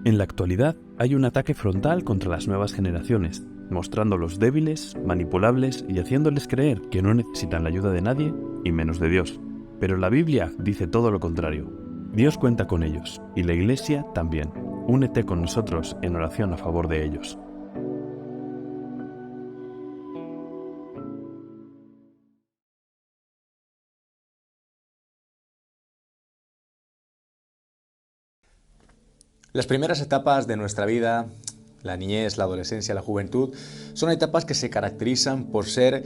En la actualidad hay un ataque frontal contra las nuevas generaciones, mostrándolos débiles, manipulables y haciéndoles creer que no necesitan la ayuda de nadie y menos de Dios. Pero la Biblia dice todo lo contrario. Dios cuenta con ellos y la Iglesia también. Únete con nosotros en oración a favor de ellos. Las primeras etapas de nuestra vida, la niñez, la adolescencia, la juventud, son etapas que se caracterizan por ser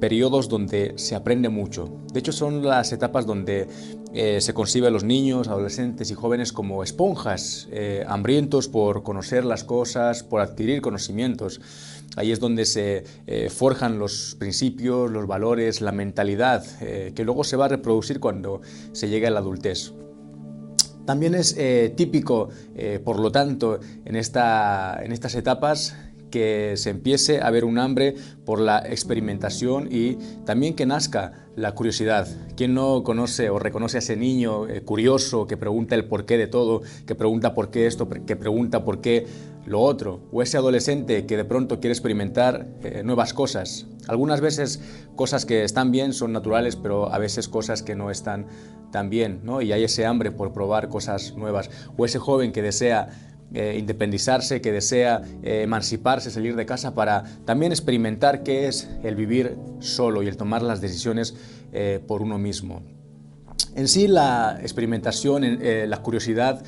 periodos donde se aprende mucho. De hecho, son las etapas donde se concibe a los niños, adolescentes y jóvenes como esponjas, hambrientos por conocer las cosas, por adquirir conocimientos. Ahí es donde se forjan los principios, los valores, la mentalidad, que luego se va a reproducir cuando se llega a la adultez. También es típico, por lo tanto, en estas etapas que se empiece a ver un hambre por la experimentación y también que nazca la curiosidad. ¿Quién no conoce o reconoce a ese niño curioso que pregunta el porqué de todo, que pregunta por qué esto, que pregunta por qué lo otro? O ese adolescente que de pronto quiere experimentar nuevas cosas. Algunas veces cosas que están bien son naturales, pero a veces cosas que no están tan bien, ¿no? Y hay ese hambre por probar cosas nuevas. O ese joven que desea independizarse, que desea emanciparse, salir de casa para también experimentar qué es el vivir solo y el tomar las decisiones por uno mismo. En sí, la experimentación, la curiosidad,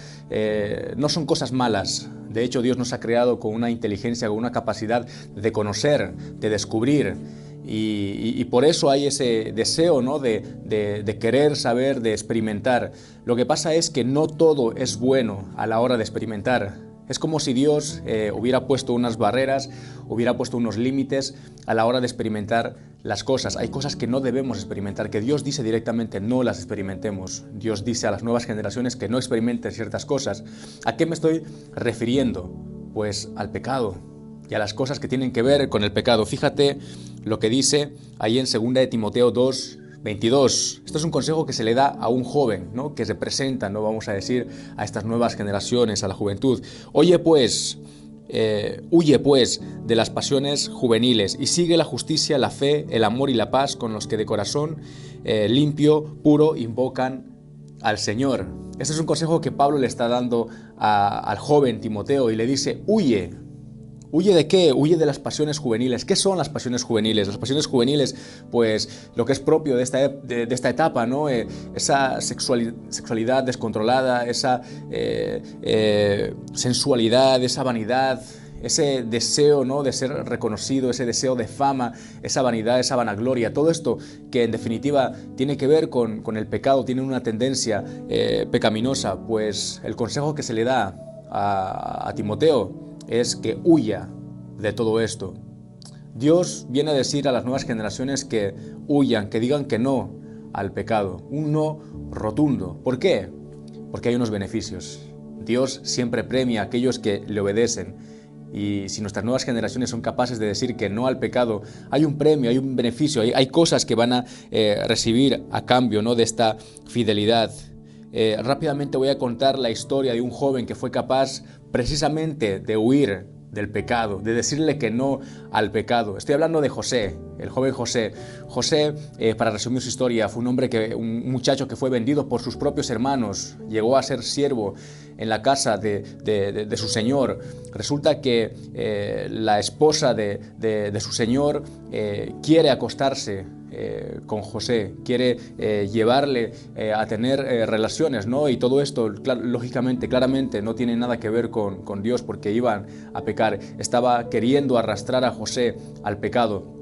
no son cosas malas. De hecho, Dios nos ha creado con una inteligencia, con una capacidad de conocer, de descubrir. Y por eso hay ese deseo, ¿no?, de querer saber, de experimentar. Lo que pasa es que no todo es bueno a la hora de experimentar. Es como si Dios hubiera puesto unas barreras, hubiera puesto unos límites a la hora de experimentar las cosas. Hay cosas que no debemos experimentar, que Dios dice directamente no las experimentemos. Dios dice a las nuevas generaciones que no experimenten ciertas cosas. ¿A qué me estoy refiriendo? Pues al pecado y a las cosas que tienen que ver con el pecado. Fíjate lo que dice ahí en 2 de Timoteo 2:22. Esto es un consejo que se le da a un joven, ¿no?, que representa, ¿no?, vamos a decir, a estas nuevas generaciones, a la juventud. Huye pues de las pasiones juveniles y sigue la justicia, la fe, el amor y la paz con los que de corazón limpio, puro, invocan al Señor. Este es un consejo que Pablo le está dando al joven Timoteo y le dice: huye. ¿Huye de qué? Huye de las pasiones juveniles. ¿Qué son las pasiones juveniles? Las pasiones juveniles, pues lo que es propio de esta etapa, ¿no? Esa sexualidad descontrolada, esa sensualidad, esa vanidad, ese deseo, ¿no?, de ser reconocido, ese deseo de fama, esa vanidad, esa vanagloria. Todo esto que en definitiva tiene que ver con el pecado, tiene una tendencia pecaminosa. Pues el consejo que se le da a Timoteo es que huya de todo esto. Dios viene a decir a las nuevas generaciones que huyan, que digan que no al pecado, un no rotundo. ¿Por qué? Porque hay unos beneficios. Dios siempre premia a aquellos que le obedecen. Y si nuestras nuevas generaciones son capaces de decir que no al pecado, hay un premio, hay un beneficio, hay cosas que van a recibir a cambio, ¿no?, de esta fidelidad. Rápidamente voy a contar la historia de un joven que fue capaz precisamente de huir del pecado, de decirle que no al pecado. Estoy hablando de José, el joven José. José, para resumir su historia, fue un muchacho que fue vendido por sus propios hermanos, llegó a ser siervo en la casa de su señor. Resulta que la esposa de su señor quiere acostarse con José, quiere llevarle a tener relaciones, ¿no? Y todo esto, lógicamente, claramente, no tiene nada que ver con Dios, porque iban a pecar. Estaba queriendo arrastrar a José al pecado.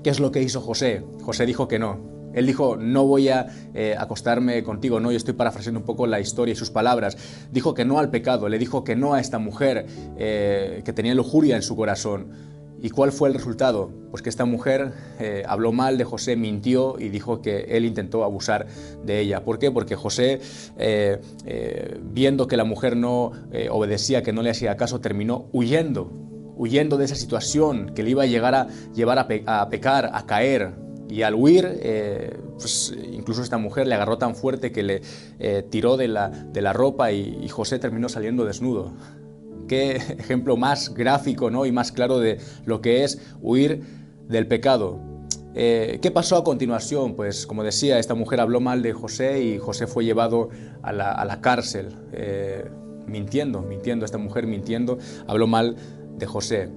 ¿Qué es lo que hizo José? José dijo que no. Él dijo: no voy a acostarme contigo, no. Yo estoy parafraseando un poco la historia y sus palabras. Dijo que no al pecado, le dijo que no a esta mujer que tenía lujuria en su corazón. ¿Y cuál fue el resultado? Pues que esta mujer habló mal de José, mintió y dijo que él intentó abusar de ella. ¿Por qué? Porque José, viendo que la mujer no obedecía, que no le hacía caso, terminó huyendo de esa situación que le iba a llevar a pecar, a caer. Y al huir, pues incluso esta mujer le agarró tan fuerte que le tiró de la ropa y José terminó saliendo desnudo. Qué ejemplo más gráfico, ¿no? Y más claro de lo que es huir del pecado. ¿Qué pasó a continuación? Pues como decía, esta mujer habló mal de José y José fue llevado a la cárcel, mintiendo, esta mujer mintiendo, habló mal de José.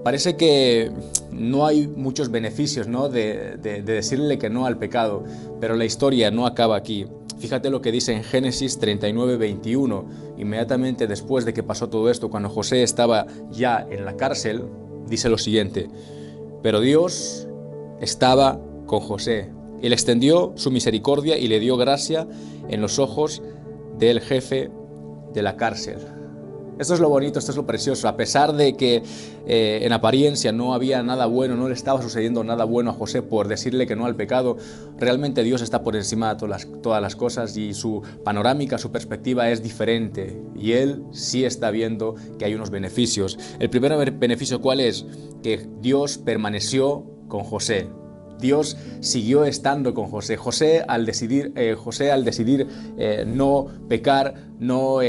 Parece que no hay muchos beneficios, ¿no? de decirle que no al pecado, pero la historia no acaba aquí. Fíjate lo que dice en Génesis 39, 21, inmediatamente después de que pasó todo esto, cuando José estaba ya en la cárcel, dice lo siguiente: pero Dios estaba con José y le extendió su misericordia y le dio gracia en los ojos del jefe de la cárcel. Esto es lo bonito, esto es lo precioso. A pesar de que en apariencia no había nada bueno, no le estaba sucediendo nada bueno a José por decirle que no al pecado, realmente Dios está por encima de todas las cosas y su panorámica, su perspectiva es diferente. Y Él sí está viendo que hay unos beneficios. El primer beneficio, ¿cuál es? Que Dios permaneció con José. Dios siguió estando con José. José al decidir no pecar, no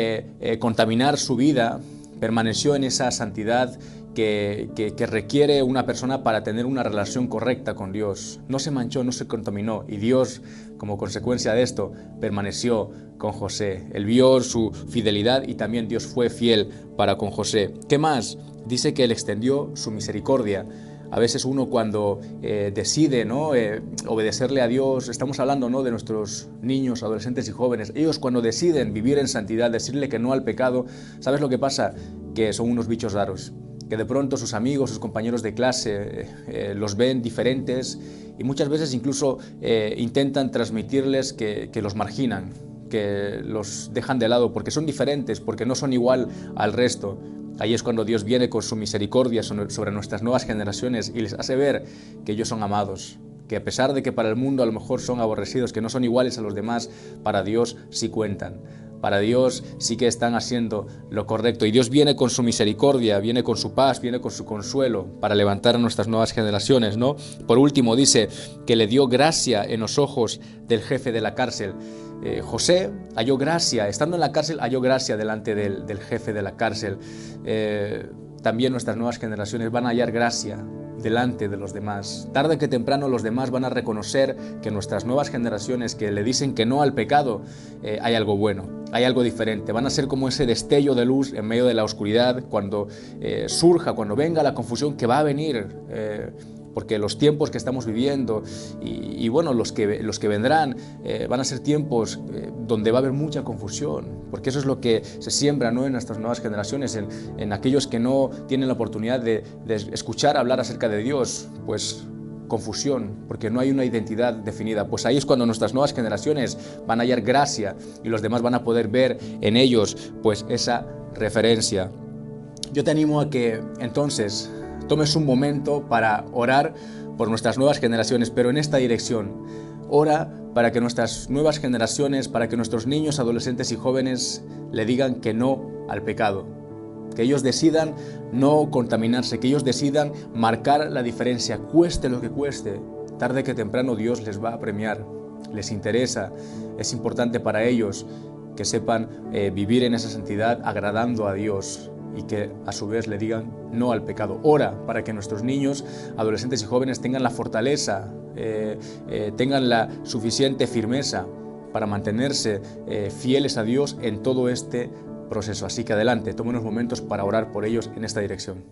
contaminar su vida, permaneció en esa santidad que requiere una persona para tener una relación correcta con Dios. No se manchó, no se contaminó, y Dios, como consecuencia de esto, permaneció con José. Él vio su fidelidad y también Dios fue fiel para con José. ¿Qué más? Dice que Él extendió su misericordia. A veces uno cuando decide, ¿no? Obedecerle a Dios, estamos hablando, ¿no? de nuestros niños, adolescentes y jóvenes, ellos cuando deciden vivir en santidad, decirle que no al pecado, ¿sabes lo que pasa? Que son unos bichos raros, que de pronto sus amigos, sus compañeros de clase los ven diferentes y muchas veces incluso intentan transmitirles que los marginan, que los dejan de lado porque son diferentes, porque no son igual al resto. Ahí es cuando Dios viene con su misericordia sobre nuestras nuevas generaciones y les hace ver que ellos son amados, que a pesar de que para el mundo a lo mejor son aborrecidos, que no son iguales a los demás, para Dios sí cuentan. Para Dios sí que están haciendo lo correcto. Y Dios viene con su misericordia, viene con su paz, viene con su consuelo para levantar a nuestras nuevas generaciones, ¿no? Por último, dice que le dio gracia en los ojos del jefe de la cárcel. José halló gracia, estando en la cárcel, halló gracia delante del jefe de la cárcel. También nuestras nuevas generaciones van a hallar gracia delante de los demás. Tarde que temprano los demás van a reconocer que nuestras nuevas generaciones que le dicen que no al pecado, hay algo bueno, hay algo diferente. Van a ser como ese destello de luz en medio de la oscuridad cuando surja, cuando venga la confusión que va a venir. Porque los tiempos que estamos viviendo y bueno, los que vendrán van a ser tiempos donde va a haber mucha confusión, porque eso es lo que se siembra, ¿no? en nuestras nuevas generaciones, en aquellos que no tienen la oportunidad de escuchar hablar acerca de Dios, pues confusión, porque no hay una identidad definida. Pues ahí es cuando nuestras nuevas generaciones van a hallar gracia y los demás van a poder ver en ellos pues esa referencia. Yo te animo a que entonces tomes un momento para orar por nuestras nuevas generaciones, pero en esta dirección. Ora para que nuestras nuevas generaciones, para que nuestros niños, adolescentes y jóvenes le digan que no al pecado. Que ellos decidan no contaminarse, que ellos decidan marcar la diferencia, cueste lo que cueste. Tarde que temprano Dios les va a premiar, les interesa, es importante para ellos que sepan vivir en esa santidad agradando a Dios, y que a su vez le digan no al pecado. Ora para que nuestros niños, adolescentes y jóvenes tengan la fortaleza, tengan la suficiente firmeza para mantenerse fieles a Dios en todo este proceso. Así que adelante, toma unos momentos para orar por ellos en esta dirección.